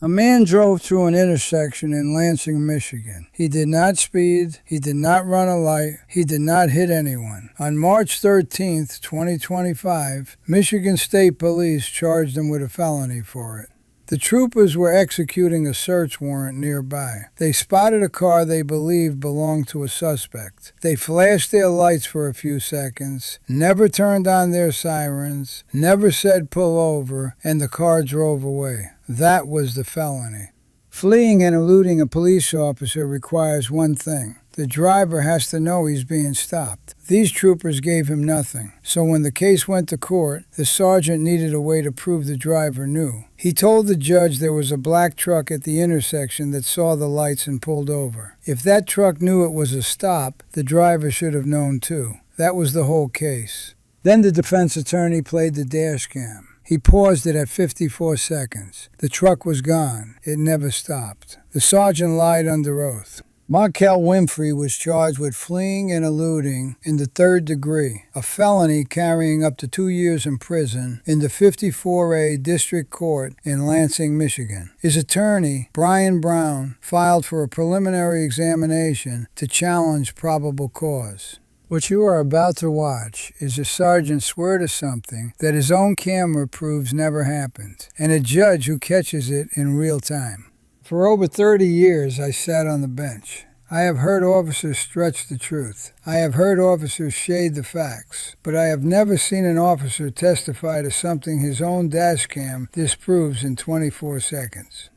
A man drove through an intersection in Lansing, Michigan. He did not speed, he did not run a light, he did not hit anyone. On March 13, 2025, Michigan State Police charged him with a felony for it. The troopers were executing a search warrant nearby. They spotted a car they believed belonged to a suspect. They flashed their lights for a few seconds, never turned on their sirens, never said pull over, and the car drove away. That was the felony. Fleeing and eluding a police officer requires one thing. The driver has to know he's being stopped. These troopers gave him nothing. So when the case went to court, the sergeant needed a way to prove the driver knew. He told the judge there was a black truck at the intersection that saw the lights and pulled over. If that truck knew it was a stop, the driver should have known too. That was the whole case. Then the defense attorney played the dashcam. He paused it at 54 seconds. The truck was gone. It never stopped. The sergeant lied under oath. Markel Winfrey was charged with fleeing and eluding in the third degree, a felony carrying up to 2 years in prison in the 54A District Court in Lansing, Michigan. His attorney, Brian Brown, filed for a preliminary examination to challenge probable cause. What you are about to watch is a sergeant swear to something that his own camera proves never happened, and a judge who catches it in real time. For over 30 years, I sat on the bench. I have heard officers stretch the truth. I have heard officers shade the facts. But I have never seen an officer testify to something his own dashcam disproves in 24 seconds.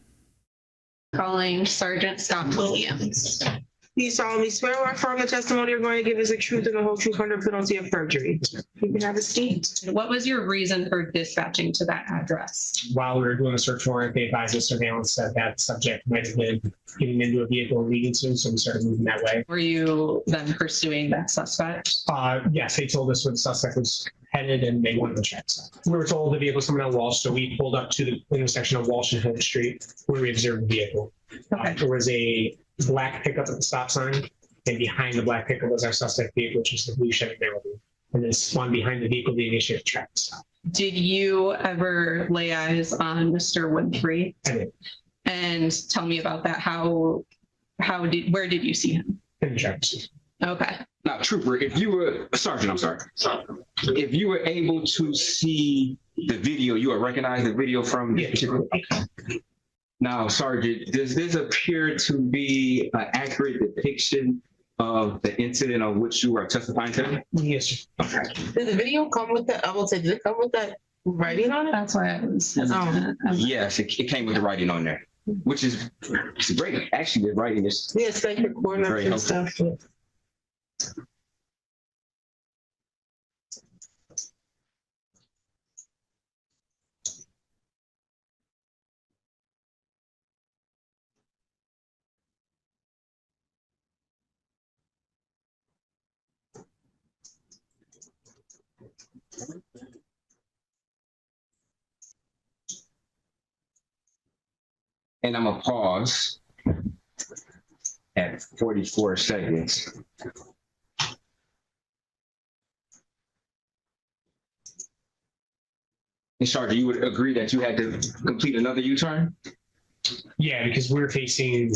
Calling Sergeant Scott Williams. You solemnly swear or affirm the testimony you're going to give is the truth and the whole truth under penalty of perjury. You can have a seat. What was your reason for dispatching to that address? While we were doing a search warrant, they advised us surveillance that that subject might have been getting into a vehicle illegally soon, so we started moving that way. Were you then pursuing that suspect? Yes, they told us where the suspect was headed and they wanted to check. We were told the vehicle was coming on Walsh, so we pulled up to the intersection of Walsh and Hill Street where we observed the vehicle. Okay. There was a black pickup at the stop sign, and behind the black pickup was our suspect vehicle, which is the blue Chevy Malibu. And then spun behind the vehicle to initiate a traffic stop. Did you ever lay eyes on Mr. Winfrey? I did. And tell me about that. Where did you see him? In the traffic stop. Okay. Now, Trooper, if you were, Sergeant, I'm sorry. If you were able to see the video, you would recognize the video from this particular. Now, Sergeant, does this appear to be an accurate depiction of the incident on which you are testifying today? Yes, sir. Okay. Did the video come with that? I will say, did it come with that writing on it? That's why I was hesitant. Yes, it came with the writing on there, which is it's great. Actually, the writing is Yeah, it's like recording very and stuff. and I'm gonna pause at 44 seconds. And Sergeant, you would agree that you had to complete another U-turn? Yeah, because we were facing,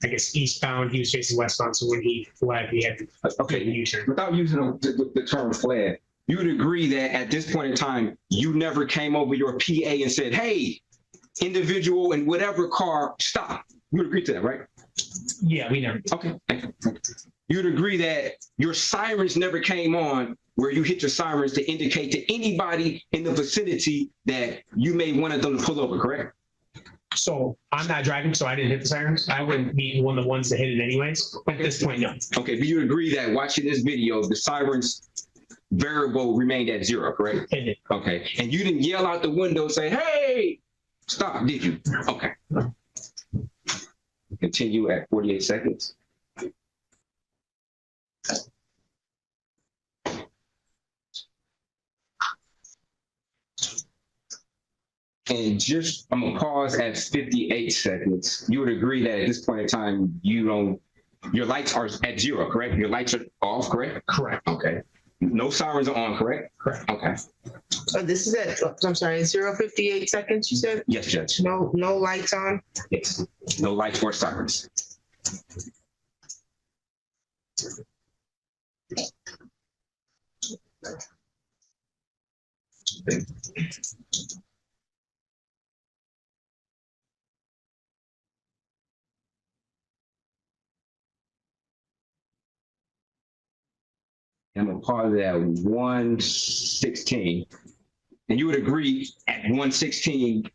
I guess, eastbound. He was facing westbound. So when he fled, we had to Okay, take a U-turn. without using the term fled, you would agree that at this point in time, you never came over your PA and said, hey, individual in whatever car, stop. You would agree to that, right? Yeah, we never. Okay. You'd agree that your sirens never came on where you hit your sirens to indicate to anybody in the vicinity that you may want them to pull over, correct? So I'm not driving, so I didn't hit the sirens. I wouldn't be one of the ones that hit it anyways. At this point, no. Okay, but you agree that watching this video, the sirens variable remained at 0, correct? It did. Okay, and you didn't yell out the window and say, hey, stop, did you? Okay. Continue at 48 seconds. And just, I'm gonna pause at 58 seconds. You would agree that at this point in time, your lights are at 0, correct? Your lights are off, correct? Correct. Okay. No sirens are on, correct? Correct. Okay. So this is at, I'm sorry, 0:58 seconds, you said? Yes, Judge. No lights on? Yes. No lights or sirens. I'm a part of that 116. And you would agree at 116,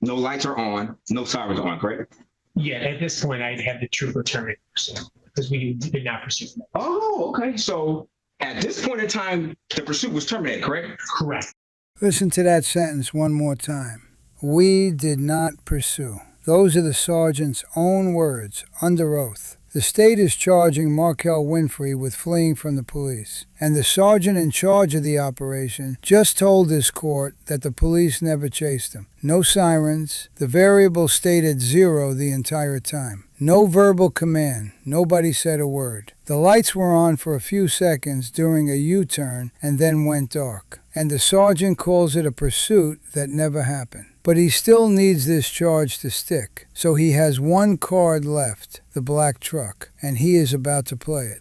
no lights are on, no sirens are on, correct? Yeah, at this point, I'd have the trooper terminate because we did not pursue. Oh, okay. So at this point in time, the pursuit was terminated, correct? Correct. Listen to that sentence one more time. We did not pursue. Those are the sergeant's own words, under oath. The state is charging Markel Winfrey with fleeing from the police, and the sergeant in charge of the operation just told this court that the police never chased him. No sirens. The variable stayed at 0 the entire time. No verbal command. Nobody said a word. The lights were on for a few seconds during a U-turn and then went dark. And the sergeant calls it a pursuit that never happened. But he still needs this charge to stick, so he has one card left, the black truck, and he is about to play it.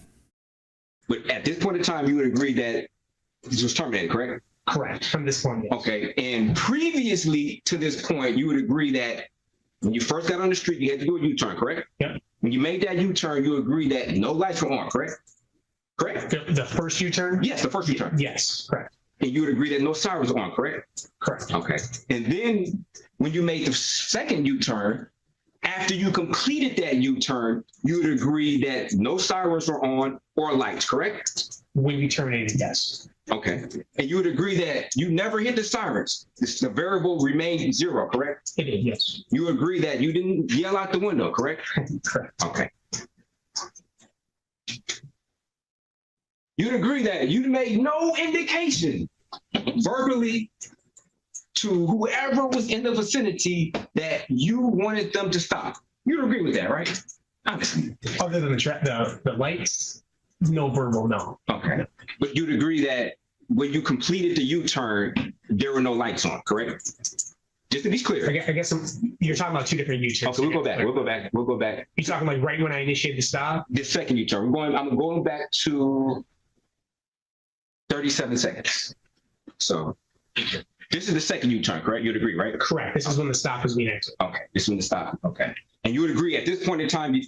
But at this point in time, you would agree that this was terminated, correct? Correct. From this point, yes. Okay. And previously to this point, you would agree that when you first got on the street, you had to do a U-turn, correct? Yep. When you made that U-turn, you agree that no lights were on, correct? Correct? The first U-turn? Yes, the first U-turn. Yes, correct. And you would agree that no sirens were on, correct? Correct. Okay. And then when you made the second U-turn, after you completed that U-turn, you would agree that no sirens were on or lights, correct? When you terminated, yes. Okay. And you would agree that you never hit the sirens. The variable remained 0, correct? It did, yes. You agree that you didn't yell out the window, correct? Correct. Okay. You'd agree that you made no indication verbally to whoever was in the vicinity that you wanted them to stop. You'd agree with that, right? Honestly. Other than the lights, no verbal, no. Okay. But you'd agree that when you completed the U-turn, there were no lights on, correct? Just to be clear. I guess you're talking about two different U-turns. Okay, we'll go back. You're talking like right when I initiated the stop? The second U-turn. I'm going back to 37 seconds. So this is the second U-turn, correct? You'd agree, right? Correct. This is when the stop was being exited. Okay, this is when the stop. Okay. And you would agree at this point in time,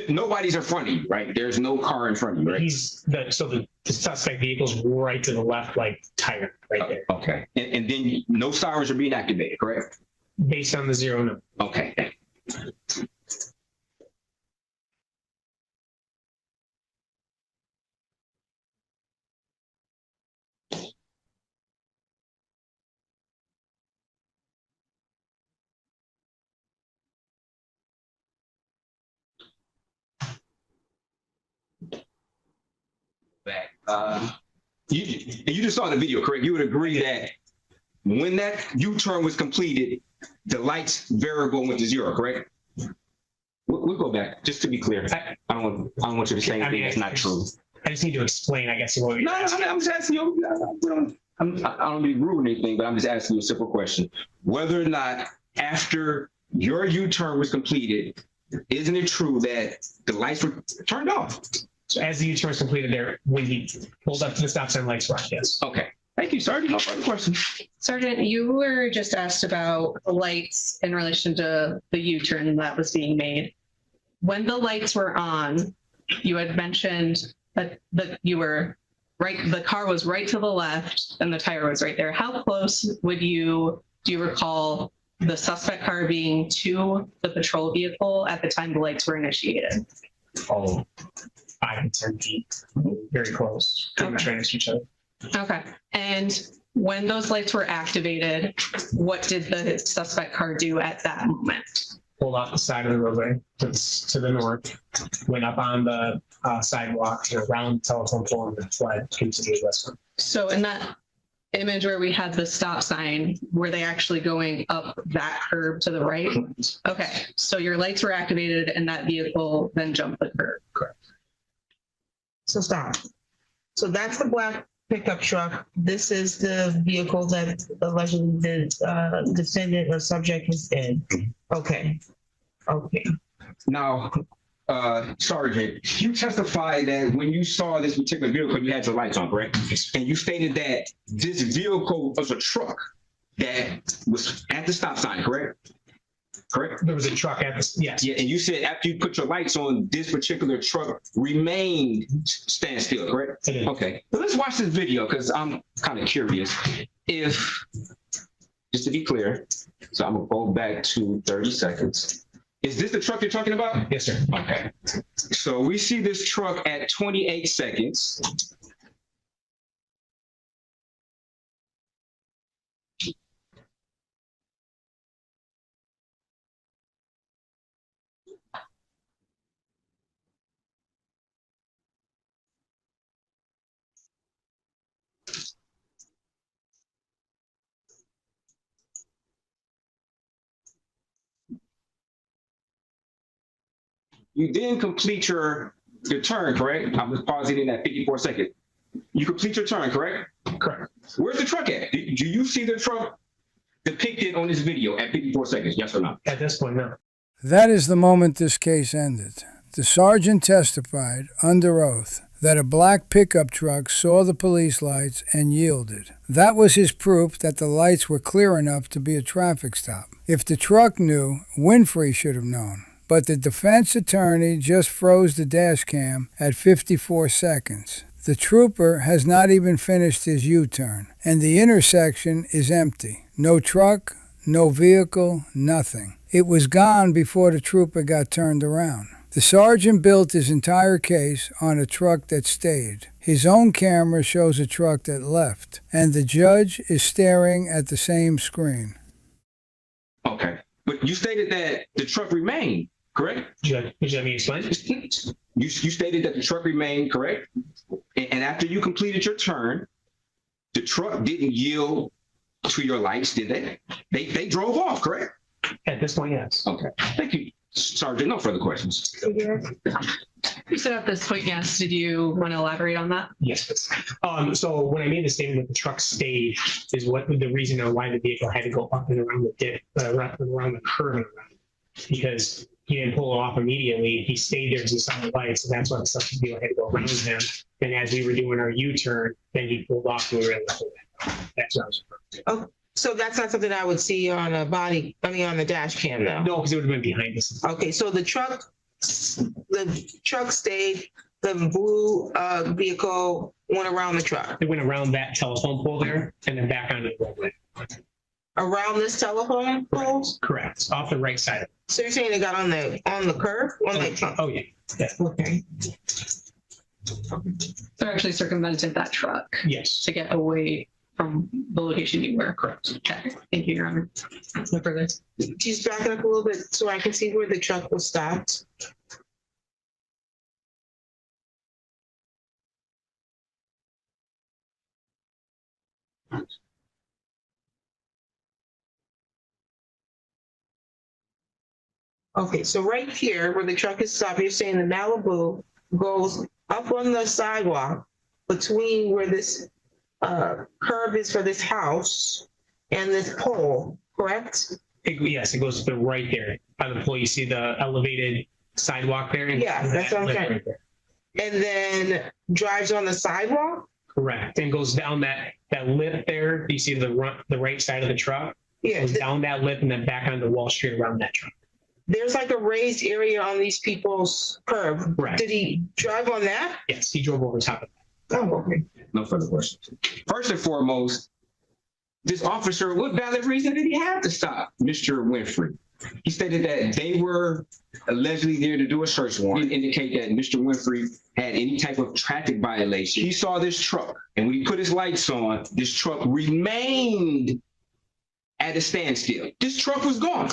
nobody's in front of you, right? There's no car in front of you, right? The suspect vehicle's right to the left, like tire right there. Okay. And then no sirens are being activated, correct? Based on the 0 number. Okay. Back. You just saw the video, correct? You would agree that when that U-turn was completed, the lights variable went to 0, correct? We'll go back just to be clear. I don't want you to say anything that's not true. I just need to explain, I guess. What No, I'm just asking you. I don't be rude or anything, but I'm just asking you a simple question. Whether or not after your U-turn was completed, isn't it true that the lights were turned off? So as the U-turn was completed there, when he pulled up to the stop sign, lights were on, yes. Okay. Thank you, Sergeant. No further questions. Sergeant, you were just asked about the lights in relation to the U-turn that was being made. When the lights were on, you had mentioned that you were right, the car was right to the left and the tire was right there. How close do you recall the suspect car being to the patrol vehicle at the time the lights were initiated? Oh, 5 to 10 feet, very close, pretty much right next to each other. Okay. And when those lights were activated, what did the suspect car do at that moment? Pulled off the side of the roadway to the north, went up on the sidewalk, around the telephone pole, and then fled, continued westward. So in that image where we had the stop sign, were they actually going up that curb to the right? Okay. So your lights were activated and that vehicle then jumped the curb. Correct. So stop. So that's the black pickup truck. This is the vehicle that allegedly the defendant or subject is in. Okay. Okay. Now, Sergeant, you testified that when you saw this particular vehicle, you had your lights on, correct? And you stated that this vehicle was a truck that was at the stop sign, correct? Correct? There was a truck at the, yes. Yeah, and you said after you put your lights on, this particular truck remained standstill, correct? It is. Okay, so let's watch this video because I'm kind of curious. If, just to be clear, so I'm gonna go back to 30 seconds. Is this the truck you're talking about? Yes, sir. Okay. So we see this truck at 28 seconds. You then complete your turn, correct? I'm just pausing in at 54 seconds. You complete your turn, correct? Correct. Where's the truck at? Do you see the truck depicted on this video at 54 seconds? Yes or no? At this point, no. That is the moment this case ended. The sergeant testified under oath that a black pickup truck saw the police lights and yielded. That was his proof that the lights were clear enough to be a traffic stop. If the truck knew, Winfrey should have known. But the defense attorney just froze the dash cam at 54 seconds. The trooper has not even finished his U-turn, and the intersection is empty. No truck, no vehicle, nothing. It was gone before the trooper got turned around. The sergeant built his entire case on a truck that stayed. His own camera shows a truck that left, and the judge is staring at the same screen. Okay. But you stated that the truck remained, correct? Would you let me explain? You stated that the truck remained, correct? And after you completed your turn, the truck didn't yield to your lights, did they? They drove off, correct? At this point, yes. Okay. Thank you, Sergeant. No further questions. You said at this point, yes. Did you want to elaborate on that? Yes. So when I made the statement that the truck stayed is what the reason or why the vehicle had to go up and around the dip, around the curve and around, because he didn't pull it off immediately. He stayed there to stop the lights, and that's why the subject vehicle had to go around him. And as we were doing our U-turn, then he pulled off and we were able to pull it. That's what I was referring to. Oh, so that's not something I would see on a on the dash cam though? No, because it would have been behind us. Okay, so the truck stayed, the blue vehicle went around the truck. It went around that telephone pole there and then back onto the roadway. Around this telephone pole? Correct. Off the right side. So you're saying it got on the curve? Oh, yeah. Yeah. Okay. So actually circumvented that truck Yes. to get away from the location you were. Correct. Okay. Thank you, Your Honor. No further. Just back up a little bit so I can see where the truck was stopped. Okay, so right here where the truck is stopped, you're saying the Malibu goes up on the sidewalk between where this curb is for this house and this pole, correct? Yes, it goes to the right there. By the pole, you see the elevated sidewalk there. And Yeah, that's what I'm lip saying. right there. And then drives on the sidewalk? Correct. And goes down that lip there. You see the right side of the truck? Yeah, Goes down that lip and then back onto Wall Street around that truck. there's like a raised area on these people's curb. Correct. Did he drive on that? Yes, he drove over top of that. Oh, okay. No further questions. First and foremost, this officer, what valid reason did he have to stop Mr. Winfrey? He stated that they were allegedly there to do a search warrant, indicate that Mr. Winfrey had any type of traffic violation. He saw this truck, and when he put his lights on, this truck remained at a standstill. This truck was gone.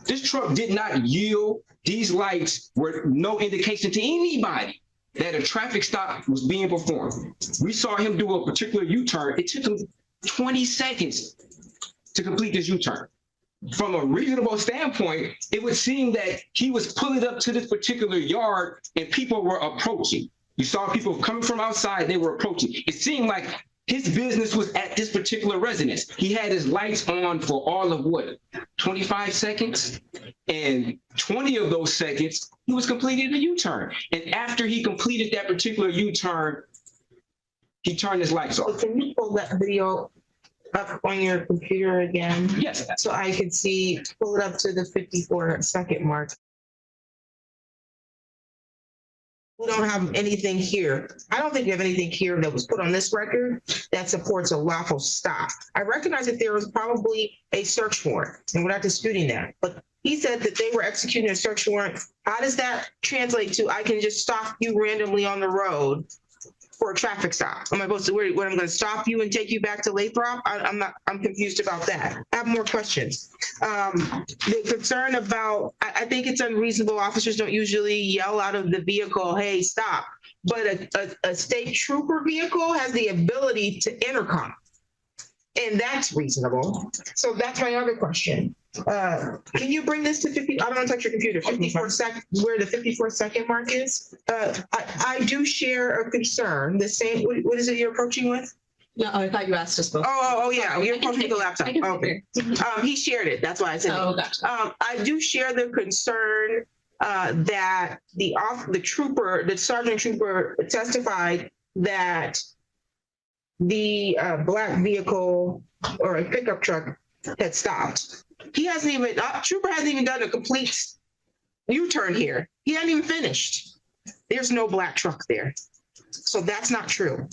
This truck did not yield. These lights were no indication to anybody that a traffic stop was being performed. We saw him do a particular U-turn. It took him 20 seconds to complete this U-turn. From a reasonable standpoint, it would seem that he was pulling up to this particular yard and people were approaching. You saw people coming from outside, they were approaching. It seemed like his business was at this particular residence. He had his lights on for all of what, 25 seconds? And 20 of those seconds, he was completing a U-turn. And after he completed that particular U-turn, he turned his lights So off. can you pull that video up on your computer again? Yes. So I could see, pull it up to the 54-second mark. We don't have anything here. I don't think we have anything here that was put on this record that supports a lawful stop. I recognize that there was probably a search warrant, and we're not disputing that. But he said that they were executing a search warrant. How does that translate to I can just stop you randomly on the road for a traffic stop? Am I supposed to, where I'm going to stop you and take you back to Lathrop? I'm confused about that. I have more questions. The concern about, I think it's unreasonable. Officers don't usually yell out of the vehicle, hey, stop. But a state trooper vehicle has the ability to intercom. And that's reasonable. So that's my other question. Can you bring this to 50? I don't want to touch your computer. 54 second, where the 54-second mark is. I do share a concern. The same. What is it you're approaching with? No, I thought you asked us both. Oh yeah. You're approaching with the laptop. Okay. He shared it. That's why I said. Oh, gotcha. I do share the concern that the sergeant trooper testified that the black vehicle or a pickup truck had stopped. Trooper hasn't even done a complete U-turn here. He hadn't even finished. There's no black truck there. So that's not true.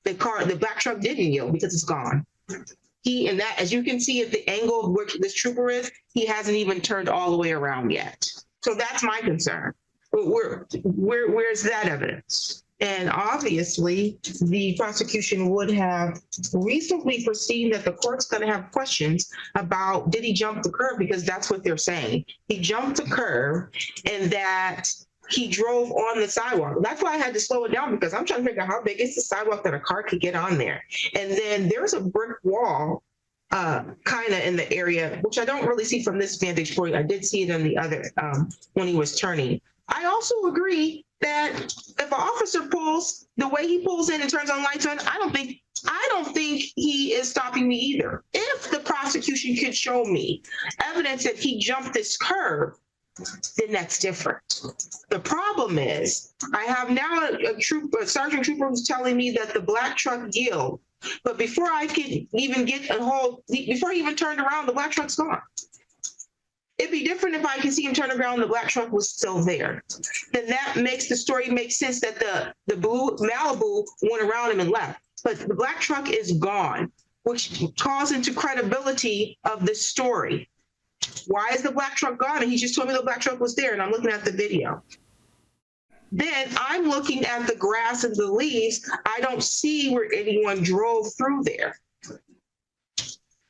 The black truck didn't yield because it's gone. And that, as you can see at the angle of where this trooper is, he hasn't even turned all the way around yet. So that's my concern. But where's that evidence? And obviously, the prosecution would have reasonably foreseen that the court's going to have questions about, did he jump the curb? Because that's what they're saying. He jumped the curb and that he drove on the sidewalk. That's why I had to slow it down, because I'm trying to figure out how big is the sidewalk that a car could get on there. And then there's a brick wall kind of in the area, which I don't really see from this vantage point. I did see it on the other when he was turning. I also agree that if an officer pulls the way he pulls in and turns on lights on, I don't think he is stopping me either. If the prosecution could show me evidence that he jumped this curb, then that's different. The problem is I have now a sergeant trooper who's telling me that the black truck yielded, but before I could even before he even turned around, the black truck's gone. It'd be different if I could see him turn around, the black truck was still there. Then that makes the story make sense that the blue Malibu went around him and left. But the black truck is gone, which calls into credibility of the story. Why is the black truck gone? And he just told me the black truck was there, and I'm looking at the video. Then I'm looking at the grass and the leaves. I don't see where anyone drove through there.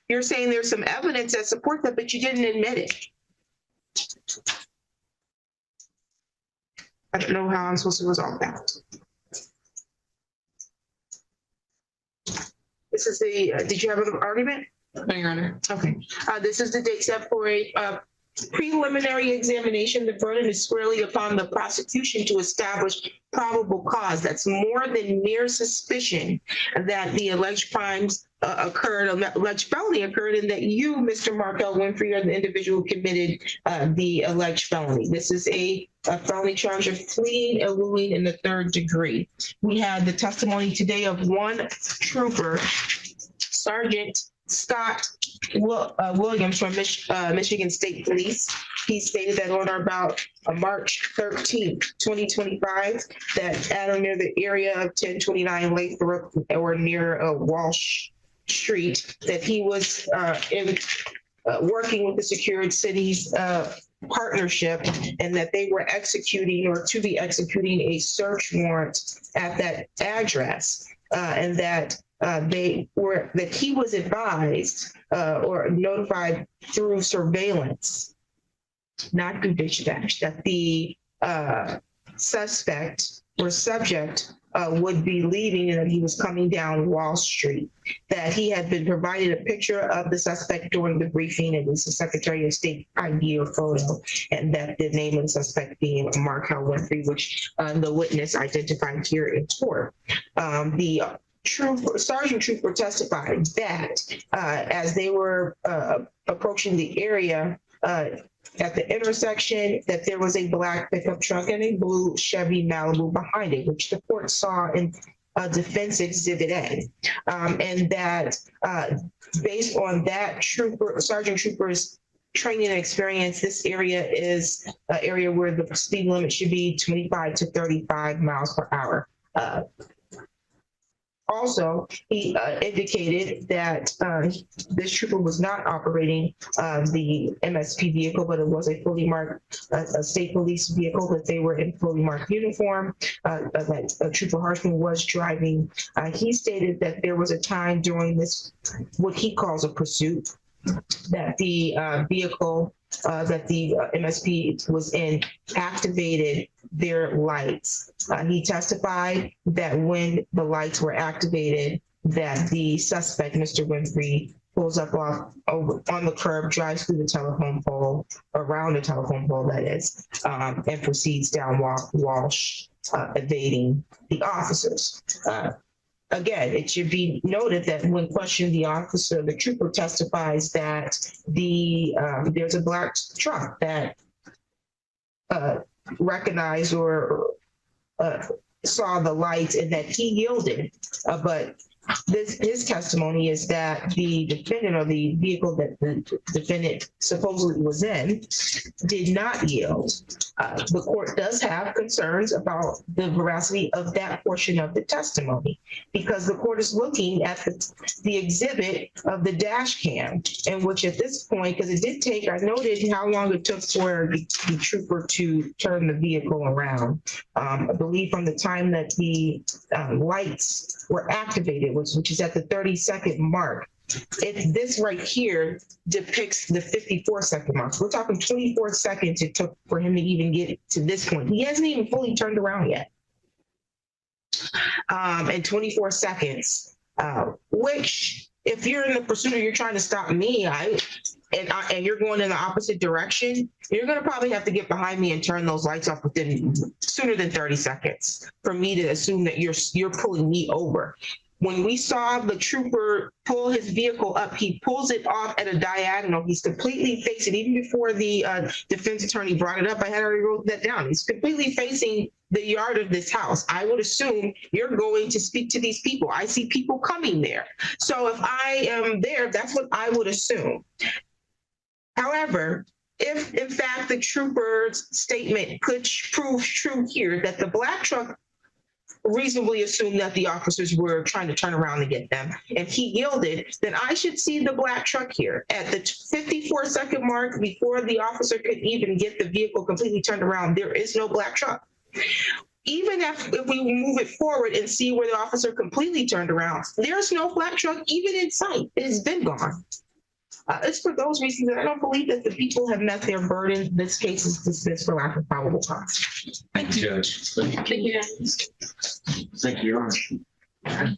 You're saying there's some evidence that supports that, but you didn't admit it. I don't know how I'm supposed to resolve that. This is did you have an argument? No, Your Honor. Okay. This is the date set for a preliminary examination. The burden is squarely upon the prosecution to establish probable cause. That's more than mere suspicion that the alleged crimes occurred, alleged felony occurred, and that you, Mr. Markel Winfrey, are the individual who committed the alleged felony. This is a felony charge of fleeing, eluding in the third degree. We had the testimony today of one trooper, Sergeant Scott Williams from Michigan State Police. He stated that on or about March 13th, 2025, that at or near the area of 1029 Lathrop or near Walsh Street, that he was working with the Secured Cities partnership, and that they were executing or to be executing a search warrant at that address, and that that he was advised or notified through surveillance, not through dispatch, that the suspect or subject would be leaving and that he was coming down Wall Street, that he had been provided a picture of the suspect during the briefing. It was the Secretary of State ID or photo, and that the name of the suspect being Markel Winfrey, which the witness identified here in court. The Sergeant Trooper testified that as they were approaching the area at the intersection, that there was a black pickup truck and a blue Chevy Malibu behind it, which the court saw in Defense Exhibit A, and that based on that Sergeant Trooper's training and experience, this area is an area where the speed limit should be 25 to 35 miles per hour. Also, he indicated that this trooper was not operating the MSP vehicle, but it was a fully marked a state police vehicle, that they were in fully marked uniform, that Trooper Harshman was driving. He stated that there was a time during this, what he calls a pursuit, that the vehicle that the MSP was in activated their lights. He testified that when the lights were activated, that the suspect, Mr. Winfrey, pulls up on the curb, drives through the telephone pole, around the telephone pole, that is, and proceeds down Walsh, evading the officers. Again, it should be noted that when questioned, the trooper testifies that there's a black truck that recognized or saw the lights and that he yielded. But his testimony is that the defendant, or the vehicle that the defendant supposedly was in, did not yield. The court does have concerns about the veracity of that portion of the testimony, because the court is looking at the exhibit of the dash cam, in which at this point, because it did take, I noted how long it took for the trooper to turn the vehicle around. I believe from the time that the lights were activated, which is at the 30-second mark. This right here depicts the 54-second mark. So we're talking 24 seconds it took for him to even get to this point. He hasn't even fully turned around yet. And 24 seconds, which if you're in the pursuit or you're trying to stop me, and you're going in the opposite direction, you're going to probably have to get behind me and turn those lights off within sooner than 30 seconds for me to assume that you're pulling me over. When we saw the trooper pull his vehicle up, he pulls it off at a diagonal. He's completely facing, even before the defense attorney brought it up, I had already wrote that down. He's completely facing the yard of this house. I would assume you're going to speak to these people. I see people coming there. So if I am there, that's what I would assume. However, if in fact the trooper's statement could prove true here, that the black truck reasonably assumed that the officers were trying to turn around to get them, and he yielded, then I should see the black truck here. At the 54-second mark, before the officer could even get the vehicle completely turned around, there is no black truck. Even if we move it forward and see where the officer completely turned around, there's no black truck even in sight. It has been gone. It's for those reasons that I don't believe that the people have met their burden. This case is dismissed for lack of probable cause. Thank you, Judge. Thank you. Thank you, Your Honor.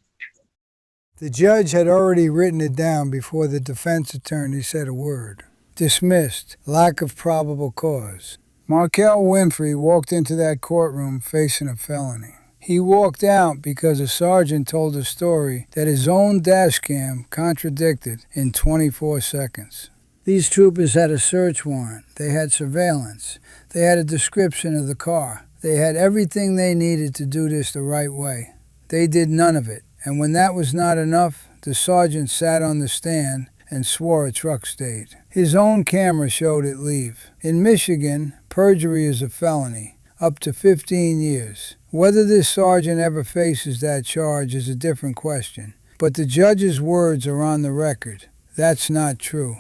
The judge had already written it down before the defense attorney said a word. Dismissed. Lack of probable cause. Markel Winfrey walked into that courtroom facing a felony. He walked out because a sergeant told a story that his own dashcam contradicted in 24 seconds. These troopers had a search warrant. They had surveillance. They had a description of the car. They had everything they needed to do this the right way. They did none of it. And when that was not enough, the sergeant sat on the stand and swore a truck stayed. His own camera showed it leave. In Michigan, perjury is a felony, up to 15 years. Whether this sergeant ever faces that charge is a different question, but the judge's words are on the record. That's not true.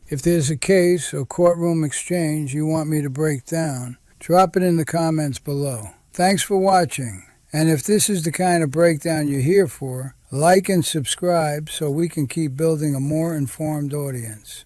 If there's a case or courtroom exchange you want me to break down, drop it in the comments below. Thanks for watching, and if this is the kind of breakdown you're here for, like and subscribe so we can keep building a more informed audience.